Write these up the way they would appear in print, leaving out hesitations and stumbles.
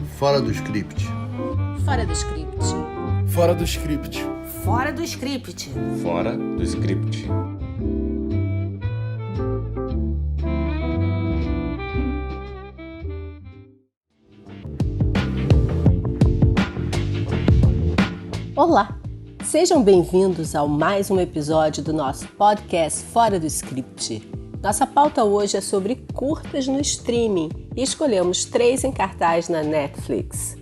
Fora do script. Fora do script. Fora do script. Fora do script. Fora do script. Olá! Sejam bem-vindos a mais um episódio do nosso podcast Fora do Script. Nossa pauta hoje é sobre curtas no streaming e escolhemos 3 em cartaz na Netflix.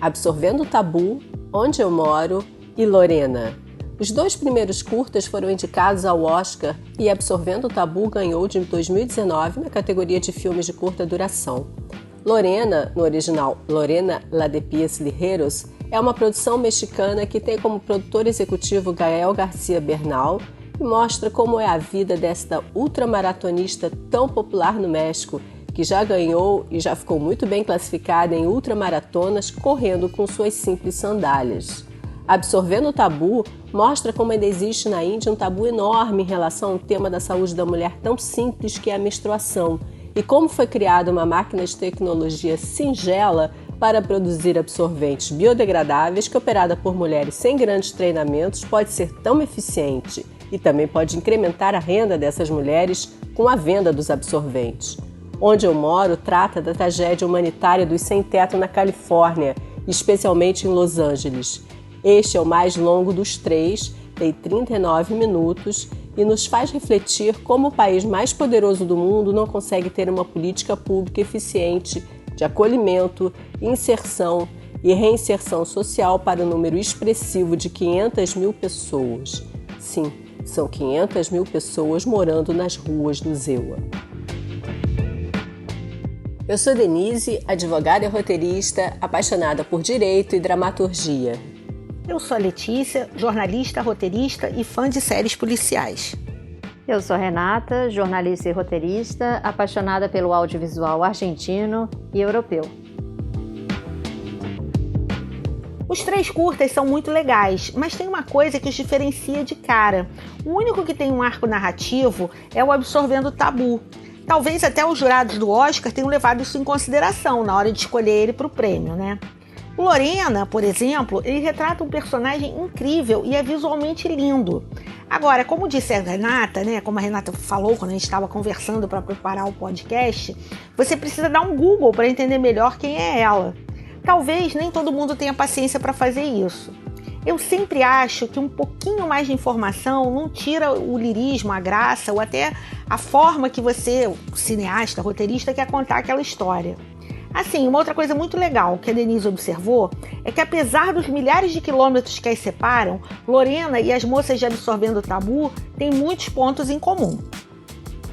Absorvendo o Tabu, Onde Eu Moro e Lorena. Os 2 primeiros curtas foram indicados ao Oscar e Absorvendo o Tabu ganhou de 2019 na categoria de filmes de curta duração. Lorena, no original Lorena La de Pies Ligeros, é uma produção mexicana que tem como produtor executivo Gael García Bernal e mostra como é a vida desta ultramaratonista tão popular no México, que já ganhou e já ficou muito bem classificada em ultramaratonas correndo com suas simples sandálias. Absorvendo o Tabu mostra como ainda existe na Índia um tabu enorme em relação ao tema da saúde da mulher tão simples que é a menstruação, e como foi criada uma máquina de tecnologia singela para produzir absorventes biodegradáveis que, operada por mulheres sem grandes treinamentos, pode ser tão eficiente e também pode incrementar a renda dessas mulheres com a venda dos absorventes. Onde Eu Moro trata da tragédia humanitária dos sem-teto na Califórnia, especialmente em Los Angeles. Este é o mais longo dos 3, tem 39 minutos e nos faz refletir como o país mais poderoso do mundo não consegue ter uma política pública eficiente de acolhimento, inserção e reinserção social para um número expressivo de 500 mil pessoas. Sim, são 500 mil pessoas morando nas ruas do Zewa. Eu sou Denise, advogada e roteirista, apaixonada por direito e dramaturgia. Eu sou a Letícia, jornalista, roteirista e fã de séries policiais. Eu sou Renata, jornalista e roteirista, apaixonada pelo audiovisual argentino e europeu. Os 3 curtas são muito legais, mas tem uma coisa que os diferencia de cara. O único que tem um arco narrativo é o Absorvendo o Tabu. Talvez até os jurados do Oscar tenham levado isso em consideração na hora de escolher ele para o prêmio, né? O Lorena, por exemplo, ele retrata um personagem incrível e é visualmente lindo. Agora, como disse a Renata, como a Renata falou quando a gente estava conversando para preparar o podcast, você precisa dar um Google para entender melhor quem é ela. Talvez nem todo mundo tenha paciência para fazer isso. Eu sempre acho que um pouquinho mais de informação não tira o lirismo, a graça ou até a forma que você, o cineasta, roteirista, quer contar aquela história. Assim, uma outra coisa muito legal que a Denise observou é que apesar dos milhares de quilômetros que as separam, Lorena e as moças de Absorvendo o Tabu têm muitos pontos em comum.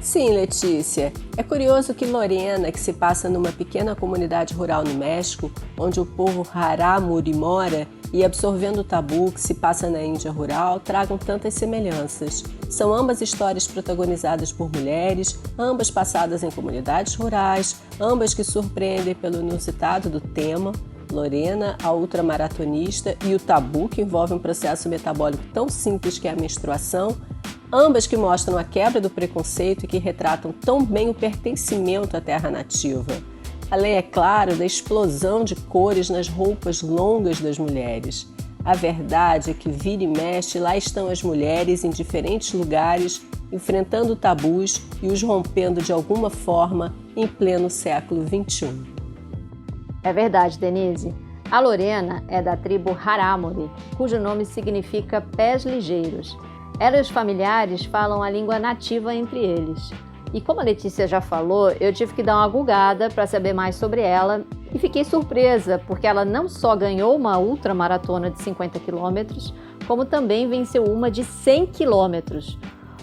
Sim, Letícia. É curioso que Lorena, que se passa numa pequena comunidade rural no México, onde o povo Rarámuri mora, e Absorvendo o Tabu, que se passa na Índia rural, tragam tantas semelhanças. São ambas histórias protagonizadas por mulheres, ambas passadas em comunidades rurais, ambas que surpreendem pelo inusitado do tema. Lorena, a ultramaratonista, e o tabu, que envolve um processo metabólico tão simples que é a menstruação, ambas que mostram a quebra do preconceito e que retratam tão bem o pertencimento à terra nativa. Além, é claro, da explosão de cores nas roupas longas das mulheres. A verdade é que vira e mexe, lá estão as mulheres em diferentes lugares, enfrentando tabus e os rompendo de alguma forma em pleno século XXI. É verdade, Denise. A Lorena é da tribo Rarámuri, cujo nome significa pés ligeiros. Ela e os familiares falam a língua nativa entre eles. E como a Letícia já falou, eu tive que dar uma googada para saber mais sobre ela e fiquei surpresa, porque ela não só ganhou uma ultramaratona de 50 quilômetros, como também venceu uma de 100 quilômetros.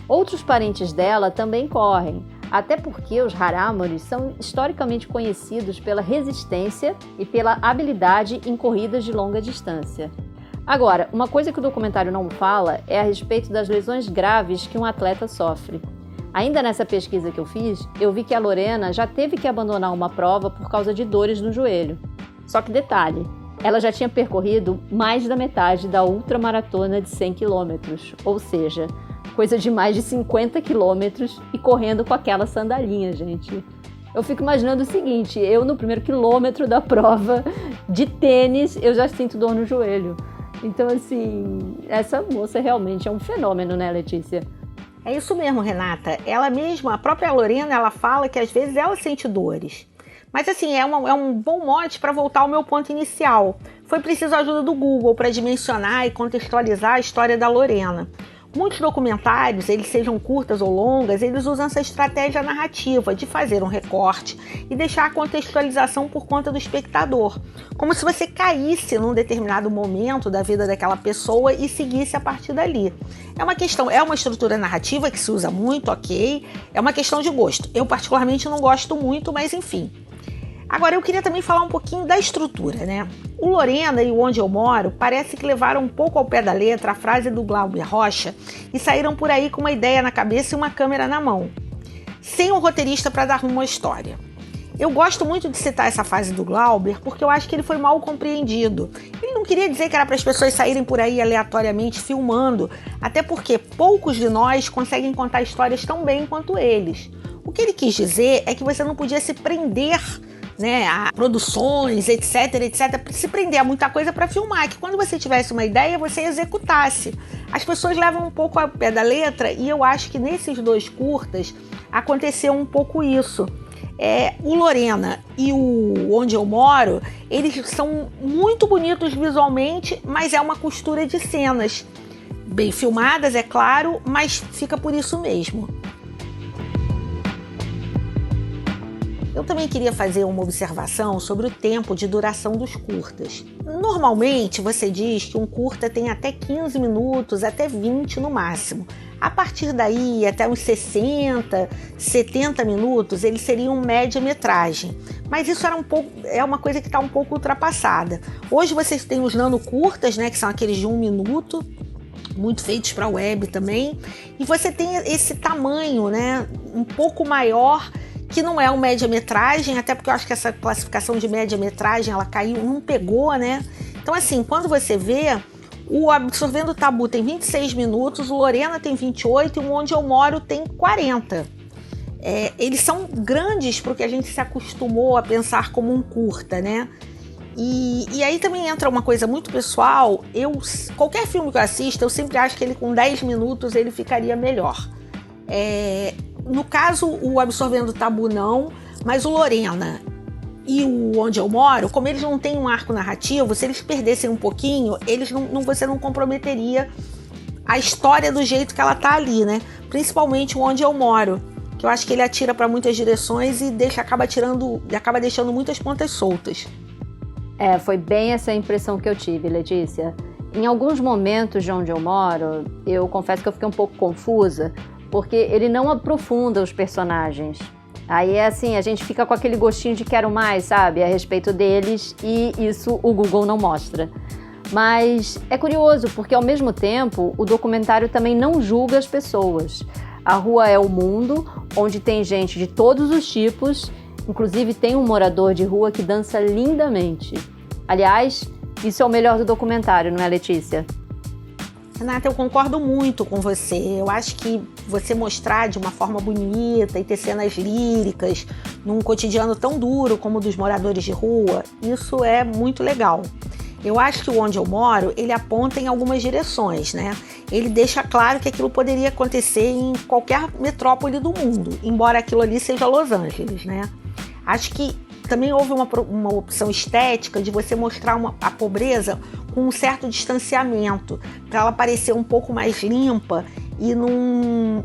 Outros parentes dela também correm, até porque os Rarámuris são historicamente conhecidos pela resistência e pela habilidade em corridas de longa distância. Agora, uma coisa que o documentário não fala é a respeito das lesões graves que um atleta sofre. Ainda nessa pesquisa que eu fiz, eu vi que a Lorena já teve que abandonar uma prova por causa de dores no joelho. Só que detalhe, ela já tinha percorrido mais da metade da ultramaratona de 100 quilômetros, ou seja, coisa de mais de 50 quilômetros e correndo com aquela sandalinha, gente. Eu fico imaginando o seguinte, eu no primeiro quilômetro da prova de tênis, eu já sinto dor no joelho. Então, assim, essa moça realmente é um fenômeno, né, Letícia? É isso mesmo, Renata. Ela mesma, a própria Lorena, ela fala que às vezes ela sente dores. Mas assim, é um bom mote para voltar ao meu ponto inicial. Foi preciso a ajuda do Google para dimensionar e contextualizar a história da Lorena. Muitos documentários, eles sejam curtas ou longas, eles usam essa estratégia narrativa de fazer um recorte e deixar a contextualização por conta do espectador, como se você caísse num determinado momento da vida daquela pessoa e seguisse a partir dali. É uma estrutura narrativa que se usa muito, ok, é uma questão de gosto. Eu particularmente não gosto muito, mas enfim. Agora, eu queria também falar um pouquinho da estrutura, né? O Lorena e o Onde Eu Moro parece que levaram um pouco ao pé da letra a frase do Glauber Rocha e saíram por aí com uma ideia na cabeça e uma câmera na mão, sem um roteirista para dar rumo à história. Eu gosto muito de citar essa frase do Glauber porque eu acho que ele foi mal compreendido. Ele não queria dizer que era para as pessoas saírem por aí aleatoriamente filmando, até porque poucos de nós conseguem contar histórias tão bem quanto eles. O que ele quis dizer é que você não podia se prender, né, a produções, etc, se prender a muita coisa para filmar, que quando você tivesse uma ideia, você executasse. As pessoas levam um pouco ao pé da letra e eu acho que nesses dois curtas aconteceu um pouco isso. O Lorena e o Onde Eu Moro, eles são muito bonitos visualmente, mas é uma costura de cenas. Bem filmadas, é claro, mas fica por isso mesmo. Eu também queria fazer uma observação sobre o tempo de duração dos curtas. Normalmente, você diz que um curta tem até 15 minutos, até 20 no máximo. A partir daí, até uns 60, 70 minutos, eles seriam média-metragem. Mas isso é uma coisa que está um pouco ultrapassada. Hoje vocês têm os nano-curtas, né, que são aqueles de 1 minuto, muito feitos para web também. E você tem esse tamanho, né, um pouco maior, que não é um média-metragem, até porque eu acho que essa classificação de média-metragem, ela caiu, não pegou, né? Então, assim, quando você vê, o Absorvendo o Tabu tem 26 minutos, o Lorena tem 28 e o Onde Eu Moro tem 40. Eles são grandes porque a gente se acostumou a pensar como um curta, né? E aí também entra uma coisa muito pessoal. Qualquer filme que eu assisto, eu sempre acho que ele com 10 minutos ele ficaria melhor. No caso, o Absorvendo o Tabu não, mas o Lorena e o Onde Eu Moro, como eles não têm um arco narrativo, se eles perdessem um pouquinho, você não comprometeria a história do jeito que ela tá ali, né? Principalmente o Onde Eu Moro, que eu acho que ele atira para muitas direções e acaba deixando muitas pontas soltas. Foi bem essa impressão que eu tive, Letícia. Em alguns momentos de Onde Eu Moro, eu confesso que eu fiquei um pouco confusa, porque ele não aprofunda os personagens. Aí assim, a gente fica com aquele gostinho de quero mais, sabe, a respeito deles, e isso o Google não mostra. Mas é curioso, porque ao mesmo tempo, o documentário também não julga as pessoas. A rua é o mundo, onde tem gente de todos os tipos, inclusive tem um morador de rua que dança lindamente. Aliás, isso é o melhor do documentário, não é, Letícia? Renata, eu concordo muito com você. Eu acho que você mostrar de uma forma bonita e ter cenas líricas num cotidiano tão duro como o dos moradores de rua, isso é muito legal. Eu acho que o Onde Eu Moro, ele aponta em algumas direções, né? Ele deixa claro que aquilo poderia acontecer em qualquer metrópole do mundo, embora aquilo ali seja Los Angeles, né? Acho que também houve uma opção estética de você mostrar a pobreza com um certo distanciamento, para ela parecer um pouco mais limpa e não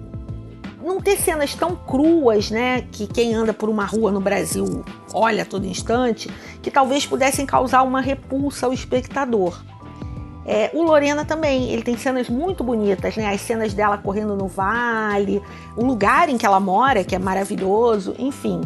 ter cenas tão cruas, né, que quem anda por uma rua no Brasil olha a todo instante, que talvez pudessem causar uma repulsa ao espectador. O Lorena também, ele tem cenas muito bonitas, né? As cenas dela correndo no vale, o lugar em que ela mora, que é maravilhoso, enfim.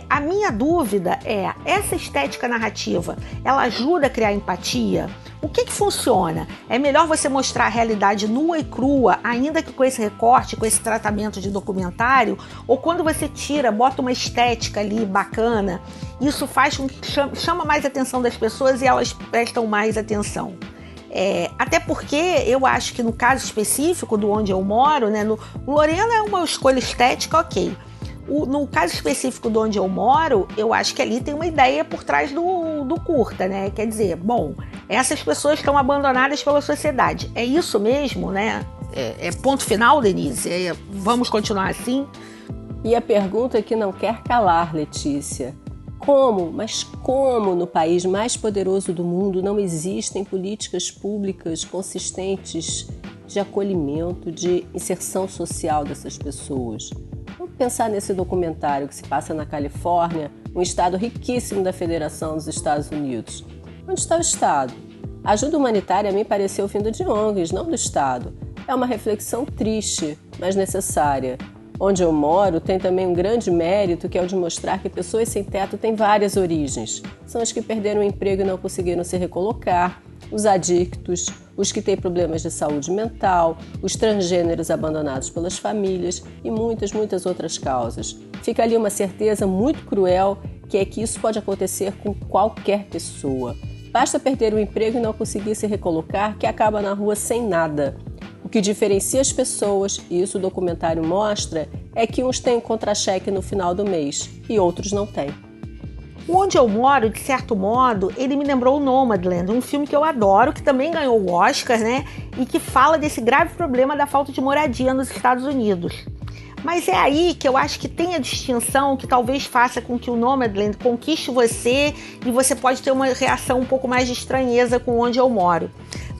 A minha dúvida é, essa estética narrativa, ela ajuda a criar empatia? O que funciona? É melhor você mostrar a realidade nua e crua, ainda que com esse recorte, com esse tratamento de documentário? Ou quando você bota uma estética ali bacana, isso faz com que chama mais a atenção das pessoas e elas prestam mais atenção? Até porque eu acho que no caso específico do Onde Eu Moro, né, o Lorena é uma escolha estética, ok. No caso específico de onde eu moro, eu acho que ali tem uma ideia por trás do curta, né? Quer dizer, bom, essas pessoas estão abandonadas pela sociedade. É isso mesmo, né? É ponto final, Denise? Vamos continuar assim? E a pergunta que não quer calar, Letícia. Mas como no país mais poderoso do mundo não existem políticas públicas consistentes de acolhimento, de inserção social dessas pessoas? Vamos pensar nesse documentário que se passa na Califórnia, um estado riquíssimo da Federação dos Estados Unidos. Onde está o Estado? A ajuda humanitária a mim pareceu vindo de ONGs, não do Estado. É uma reflexão triste, mas necessária. Onde eu moro tem também um grande mérito, que é o de mostrar que pessoas sem teto têm várias origens. São as que perderam o emprego e não conseguiram se recolocar, os adictos, os que têm problemas de saúde mental, os transgêneros abandonados pelas famílias e muitas, muitas outras causas. Fica ali uma certeza muito cruel, que é que isso pode acontecer com qualquer pessoa. Basta perder o emprego e não conseguir se recolocar, que acaba na rua sem nada. O que diferencia as pessoas, e isso o documentário mostra, é que uns têm um contra-cheque no final do mês e outros não têm. Onde eu moro, de certo modo, ele me lembrou o Nomadland, um filme que eu adoro, que também ganhou o Oscar, né? E que fala desse grave problema da falta de moradia nos Estados Unidos. Mas é aí que eu acho que tem a distinção que talvez faça com que o Nomadland conquiste você e você pode ter uma reação um pouco mais de estranheza com onde eu moro.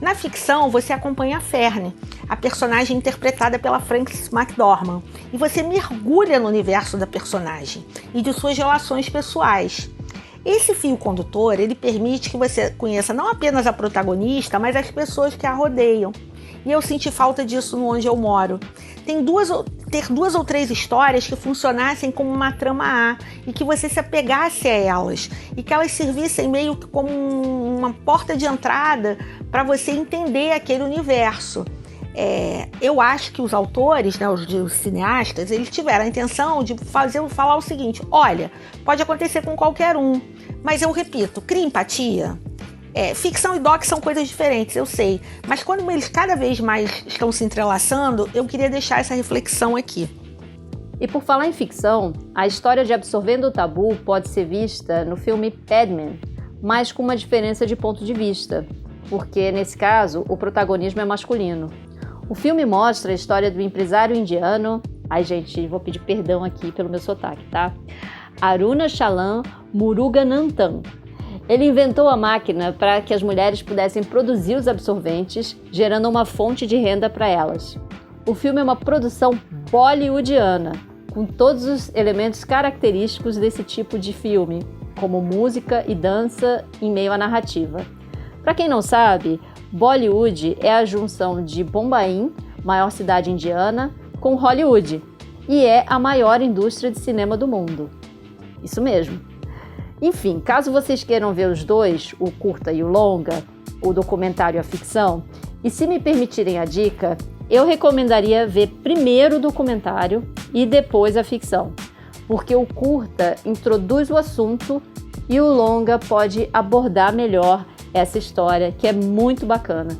Na ficção, você acompanha a Ferne, a personagem interpretada pela Frances McDormand, e você mergulha no universo da personagem e de suas relações pessoais. Esse fio condutor, ele permite que você conheça não apenas a protagonista, mas as pessoas que a rodeiam. E eu senti falta disso no Onde Eu Moro. Ter duas ou três histórias que funcionassem como uma trama A e que você se apegasse a elas e que elas servissem meio que como uma porta de entrada para você entender aquele universo. Eu acho que os autores, né, os cineastas, eles tiveram a intenção de falar o seguinte: olha, pode acontecer com qualquer um, mas eu repito, cria empatia. Ficção e doc são coisas diferentes, eu sei, mas quando eles cada vez mais estão se entrelaçando, eu queria deixar essa reflexão aqui. E por falar em ficção, a história de Absorvendo o Tabu pode ser vista no filme Padman, mas com uma diferença de ponto de vista, porque nesse caso o protagonismo é masculino. O filme mostra a história do empresário indiano, gente, vou pedir perdão aqui pelo meu sotaque, tá? Arunachalam Muruganathan. Ele inventou a máquina para que as mulheres pudessem produzir os absorventes, gerando uma fonte de renda para elas. O filme é uma produção bollywoodiana, com todos os elementos característicos desse tipo de filme, como música e dança em meio à narrativa. Para quem não sabe, Bollywood é a junção de Bombaim, maior cidade indiana, com Hollywood, e é a maior indústria de cinema do mundo. Isso mesmo. Enfim, caso vocês queiram ver os dois, o curta e o longa, o documentário e a ficção, e se me permitirem a dica, eu recomendaria ver primeiro o documentário e depois a ficção, porque o curta introduz o assunto e o longa pode abordar melhor essa história, que é muito bacana.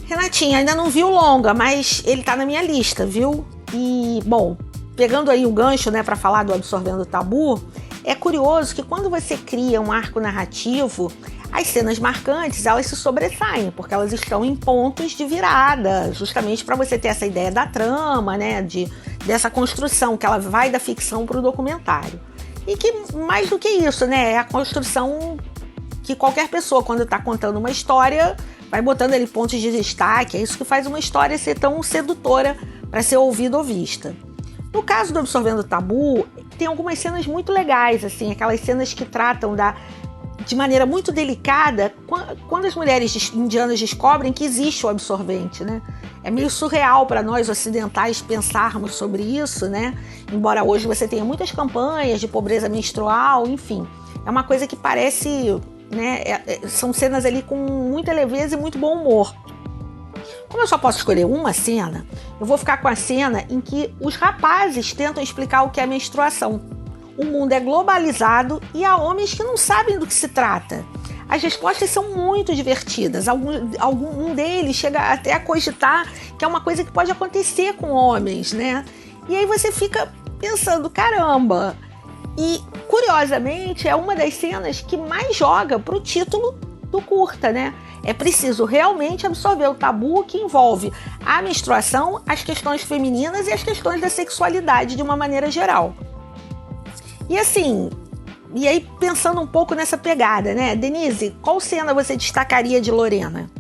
Renatinha, ainda não vi o longa, mas ele tá na minha lista, viu? E, bom, pegando aí o gancho, né, para falar do Absorvendo o Tabu, é curioso que quando você cria um arco narrativo, as cenas marcantes, elas se sobressaem, porque elas estão em pontos de virada, justamente para você ter essa ideia da trama, né, dessa construção, que ela vai da ficção para o documentário. E que, mais do que isso, né, é a construção que qualquer pessoa, quando está contando uma história, vai botando ali pontos de destaque, é isso que faz uma história ser tão sedutora para ser ouvida ou vista. No caso do Absorvendo o Tabu, tem algumas cenas muito legais, assim, aquelas cenas que tratam de maneira muito delicada quando as mulheres indianas descobrem que existe o absorvente, né? É meio surreal para nós ocidentais pensarmos sobre isso, né? Embora hoje você tenha muitas campanhas de pobreza menstrual, enfim. É uma coisa que parece, né? São cenas ali com muita leveza e muito bom humor. Como eu só posso escolher uma cena, eu vou ficar com a cena em que os rapazes tentam explicar o que é menstruação. O mundo é globalizado e há homens que não sabem do que se trata. As respostas são muito divertidas. Um deles chega até a cogitar que é uma coisa que pode acontecer com homens, né? E aí você fica pensando, caramba. E, curiosamente, é uma das cenas que mais joga pro título do curta, né? É preciso realmente absorver o tabu que envolve a menstruação, as questões femininas e as questões da sexualidade de uma maneira geral. E assim, e aí pensando um pouco nessa pegada, né? Denise, qual cena você destacaria de Lorena?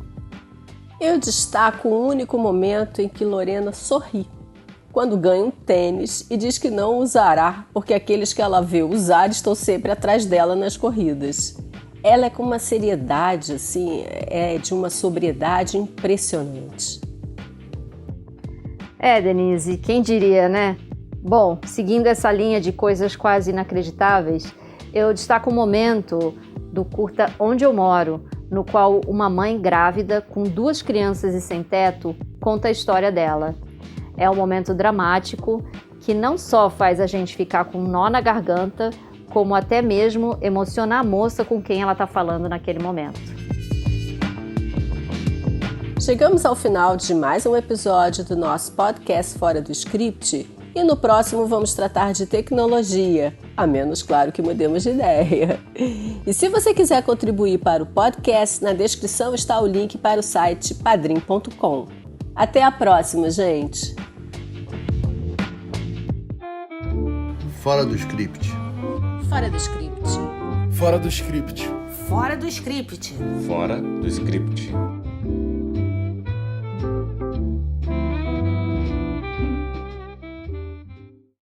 Eu destaco o único momento em que Lorena sorri, quando ganha um tênis e diz que não usará, porque aqueles que ela vê usar estão sempre atrás dela nas corridas. Ela é com uma seriedade, assim, de uma sobriedade impressionante. Denise, quem diria, né? Bom, seguindo essa linha de coisas quase inacreditáveis, eu destaco o momento do curta Onde Eu Moro, no qual uma mãe grávida com 2 crianças e sem teto conta a história dela. É um momento dramático que não só faz a gente ficar com um nó na garganta, como até mesmo emociona a moça com quem ela está falando naquele momento. Chegamos ao final de mais um episódio do nosso podcast Fora do Script e no próximo vamos tratar de tecnologia, a menos, claro, que mudemos de ideia. E se você quiser contribuir para o podcast, na descrição está o link para o site padrim.com. Até a próxima, gente! Fora do script. Fora do script. Fora do script. Fora do script. Fora do script.